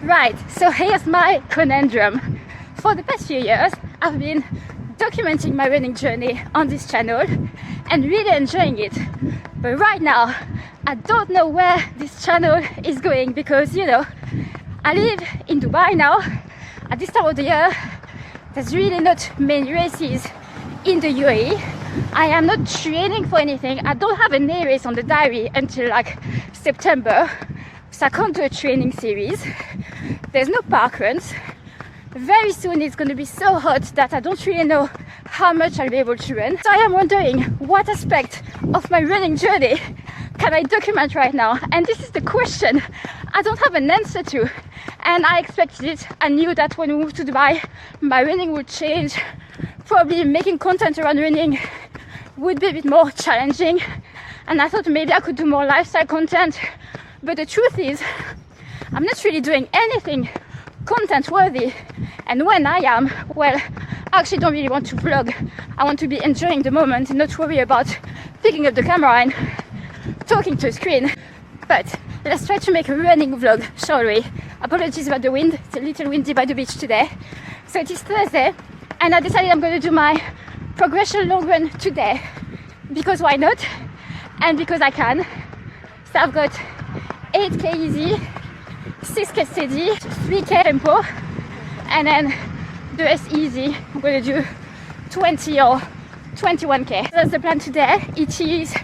Right, so here's my conundrum. For the past few years, I've been documenting my running journey on this channel and really enjoying it. But right now, I don't know where this channel is going because, I live in Dubai now. At this time of the year, there's really not many races in the UAE. I am not training for anything. I don't have any race on the diary until like September, so I can't do a training series. There's no park runs. Very soon it's going to be so hot that I don't really know how much I'll be able to run. So I am wondering what aspect of my running journey can I document right now? And this is the question I don't have an answer to. And I expected it. I knew that when we moved to Dubai, my running would change. Probably making content around running would be a bit more challenging. And I thought maybe I could do more lifestyle content. But the truth is, I'm not really doing anything content worthy, and when I am, well, I actually don't really want to vlog. I want to be enjoying the moment and not worry about picking up the camera and talking to a screen. But let's try to make a running vlog, shall we? Apologies about the wind, it's a little windy by the beach today. So it is Thursday and I decided I'm going to do my progression long run today because why not, and because I can. So I've got 8k easy, 6k steady, 3k tempo, and then the rest easy. I'm going to do 20 or 21k. So that's the plan today. It is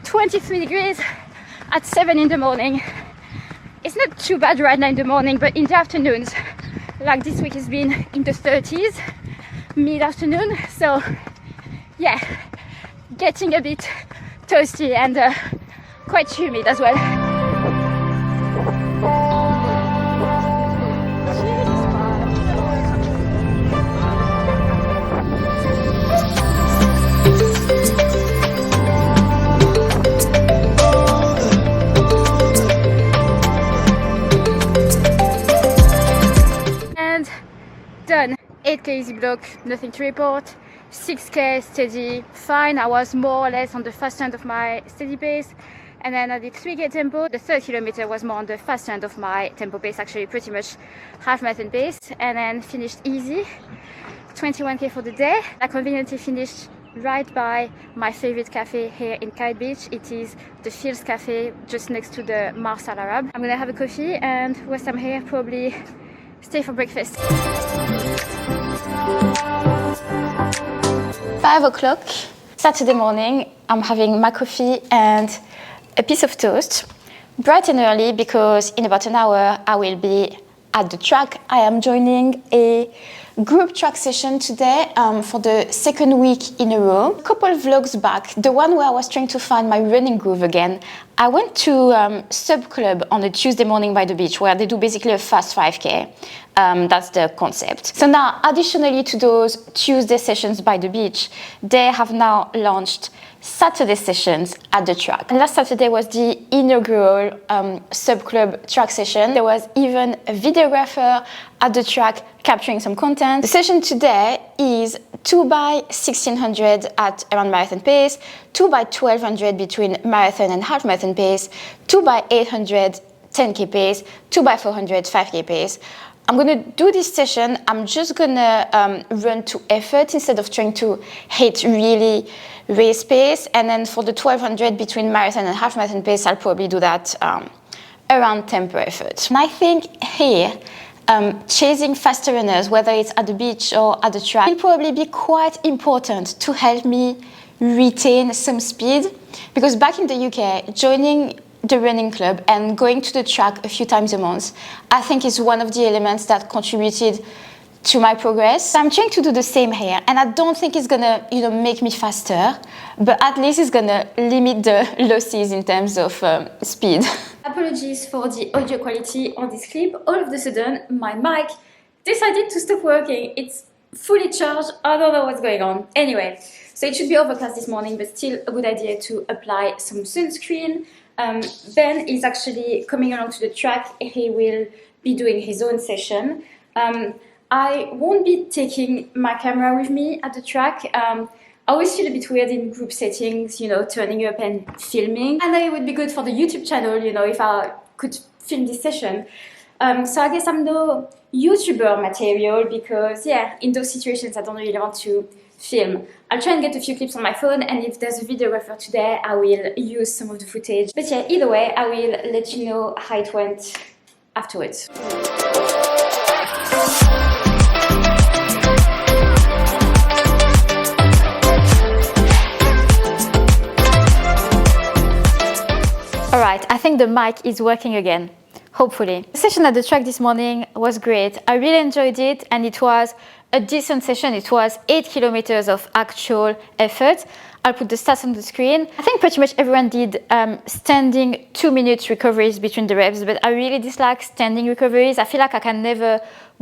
23 degrees at 7 in the morning. It's not too bad right now in the morning, but in the afternoons, like this week has been in the 30s, mid-afternoon. So yeah, getting a bit toasty and quite humid as well. And done. 8k easy block, nothing to report. 6k steady, fine. I was more or less on the fast end of my steady pace. And then I did 3k tempo. The third kilometer was more on the fast end of my tempo pace, actually pretty much half marathon pace. And then finished easy, 21k for the day. I conveniently finished right by my favorite cafe here in Kite Beach. It is the Fields Cafe, just next to the Mars Al Arab. I'm gonna have a coffee and whilst I'm here, probably stay for breakfast. 5 o'clock, Saturday morning. I'm having my coffee and a piece of toast, bright and early, because in about an hour I will be at the track. I am joining a group track session today for the second week in a row. A couple of vlogs back, the one where I was trying to find my running groove again, I went to Sub Club on a Tuesday morning by the beach where they do basically a fast 5k. That's the concept. So now, additionally to those Tuesday sessions by the beach, they have now launched Saturday sessions at the track. And last Saturday was the inaugural Sub Club track session. There was even a videographer at the track capturing some content. The session today is 2 by 1600 at around marathon pace, 2 by 1200 between marathon and half marathon pace, 2 by 800 10k pace, 2 by 400 5k pace. I'm gonna do this session. I'm just gonna run to effort instead of trying to hit really race pace. And then for the 1200 between marathon and half marathon pace, I'll probably do that around tempo effort. And I think here, chasing faster runners, whether it's at the beach or at the track, will probably be quite important to help me retain some speed. Because back in the UK, joining the running club and going to the track a few times a month, I think is one of the elements that contributed to my progress. So I'm trying to do the same here, and I don't think it's gonna, make me faster, but at least it's gonna limit the losses in terms of speed. Apologies for the audio quality on this clip. All of a sudden, my mic decided to stop working. It's fully charged. I don't know what's going on. Anyway, so it should be overcast this morning, but still a good idea to apply some sunscreen. Ben is actually coming along to the track. He will be doing his own session. I won't be taking my camera with me at the track. I always feel a bit weird in group settings, turning up and filming. I know it would be good for the YouTube channel, if I could film this session. So I guess I'm no YouTuber material because, yeah, in those situations I don't really want to film. I'll try and get a few clips on my phone, and if there's a videographer today, I will use some of the footage. But yeah, either way, I will let you know how it went afterwards. Alright, I think the mic is working again. Hopefully. The session at the track this morning was great. I really enjoyed it, and it was a decent session. It was 8 kilometers of actual effort. I'll put the stats on the screen. I think pretty much everyone did standing 2-minute recoveries between the reps, but I really dislike standing recoveries. I feel like I can never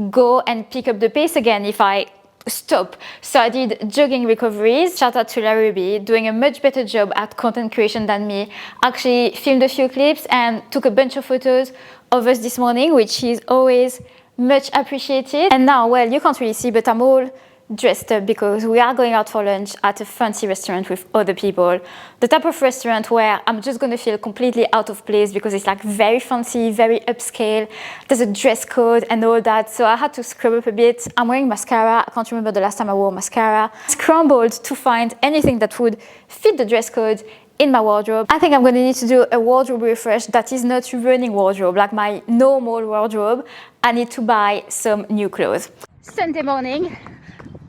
go and pick up the pace again if I stop. So I did jogging recoveries. Shout out to Larry B, doing a much better job at content creation than me. Actually filmed a few clips and took a bunch of photos of us this morning, which is always much appreciated. And now, well, you can't really see, but I'm all dressed up because we are going out for lunch at a fancy restaurant with other people. The type of restaurant where I'm just gonna feel completely out of place because it's like very fancy, very upscale. There's a dress code and all that, so I had to scrub up a bit. I'm wearing mascara. I can't remember the last time I wore mascara. Scrambled to find anything that would fit the dress code in my wardrobe. I think I'm going to need to do a wardrobe refresh that is not running wardrobe, like my normal wardrobe. I need to buy some new clothes. Sunday morning,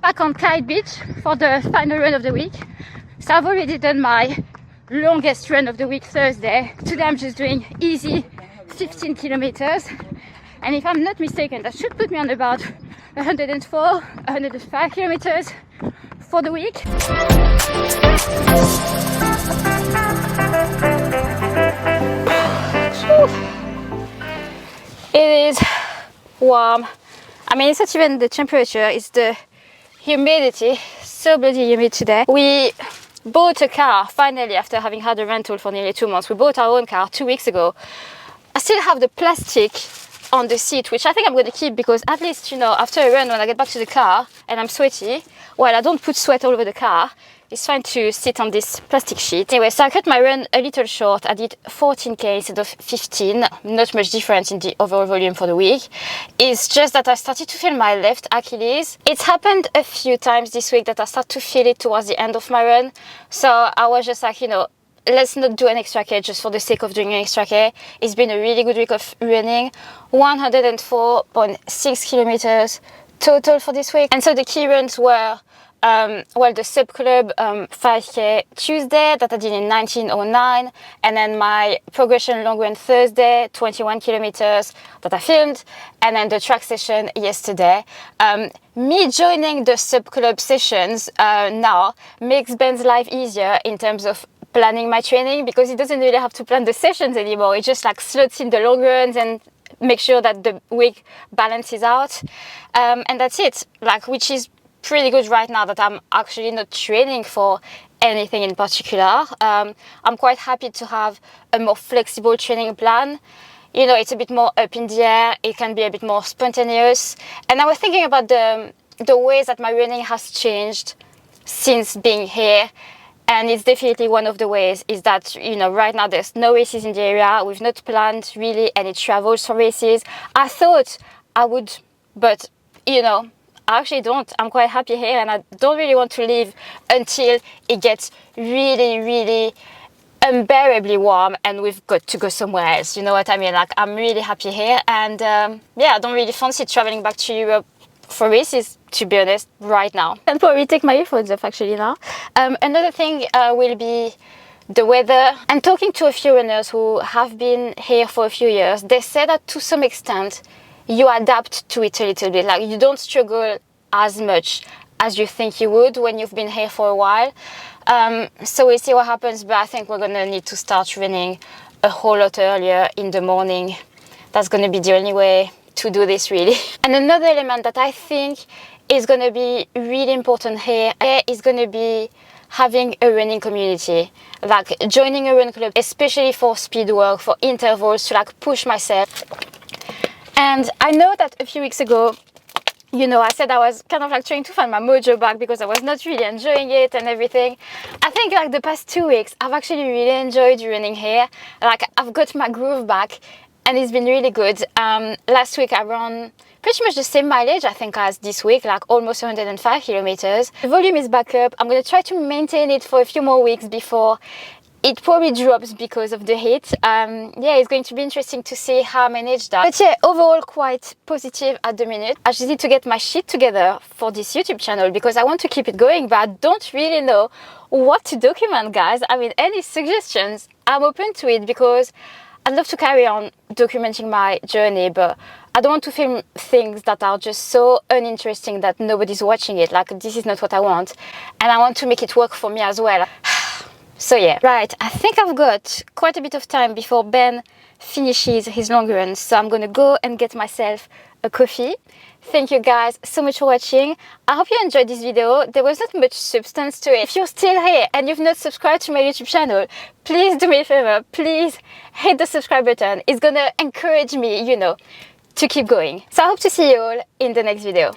back on Clyde Beach for the final run of the week. So I've already done my longest run of the week Thursday. Today I'm just doing easy 15 kilometers. And if I'm not mistaken, that should put me on about 104, 105 kilometers for the week. It is warm. I mean, it's not even the temperature, it's the humidity. So bloody humid today. We bought a car finally after having had a rental for nearly 2 months. We bought our own car 2 weeks ago. I still have the plastic on the seat, which I think I'm going to keep because at least, you know, after a run when I get back to the car and I'm sweaty, well, I don't put sweat all over the car. It's fine to sit on this plastic sheet. Anyway, so I cut my run a little short. I did 14k instead of 15. Not much difference in the overall volume for the week. It's just that I started to feel my left Achilles. It's happened a few times this week that I start to feel it towards the end of my run. So I was just like, you know, let's not do an extra K just for the sake of doing an extra K. It's been a really good week of running. 104.6 kilometers total for this week. And so the key runs were well, the sub club 5k Tuesday that I did in 1909, and then my progression long run Thursday 21 kilometers that I filmed, and then the track session yesterday. Me joining the sub club sessions now makes Ben's life easier in terms of planning my training, because he doesn't really have to plan the sessions anymore. He just like slots in the long runs and make sure that the week balances out, and that's it, like, which is pretty good right now that I'm actually not training for anything in particular. I'm quite happy to have a more flexible training plan. You know, it's a bit more up in the air, it can be a bit more spontaneous. And I was thinking about the ways that my running has changed since being here. And it's definitely one of the ways is that, you know, right now there's no races in the area. We've not planned really any travels for races. I thought I would, but, you know, I actually don't. I'm quite happy here, and I don't really want to leave until it gets really, really unbearably warm and we've got to go somewhere else. You know what I mean? Like, I'm really happy here, and yeah, I don't really fancy traveling back to Europe for races, to be honest, right now. I'll probably take my earphones off actually now. Another thing will be the weather. And talking to a few runners who have been here for a few years, they say that to some extent you adapt to it a little bit. Like, you don't struggle as much as you think you would when you've been here for a while. So we'll see what happens, but I think we're gonna need to start running a whole lot earlier in the morning. That's gonna be the only way to do this, really. And another element that I think is gonna be really important here is gonna be having a running community, like joining a run club, especially for speed work, for intervals, to like push myself. And I know that a few weeks ago, you know, I said I was kind of like trying to find my mojo back because I was not really enjoying it and everything. I think like the past 2 weeks, I've actually really enjoyed running here. Like, I've got my groove back, and it's been really good. Last week I ran pretty much the same mileage, I think, as this week, like almost 105 kilometers. The volume is back up. I'm going to try to maintain it for a few more weeks before it probably drops because of the heat. Yeah, it's going to be interesting to see how I manage that. But yeah, overall quite positive at the minute. I just need to get my shit together for this YouTube channel because I want to keep it going, but I don't really know what to document, guys. I mean, any suggestions, I'm open to it because I'd love to carry on documenting my journey, but I don't want to film things that are just so uninteresting that nobody's watching it. Like, this is not what I want. And I want to make it work for me as well. So yeah, right, I think I've got quite a bit of time before Ben finishes his long run. So I'm gonna go and get myself a coffee. Thank you guys so much for watching. I hope you enjoyed this video. There was not much substance to it. If you're still here and you've not subscribed to my YouTube channel, please do me a favor. Please hit the subscribe button. It's gonna encourage me, you know, to keep going. So I hope to see you all in the next video.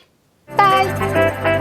Bye!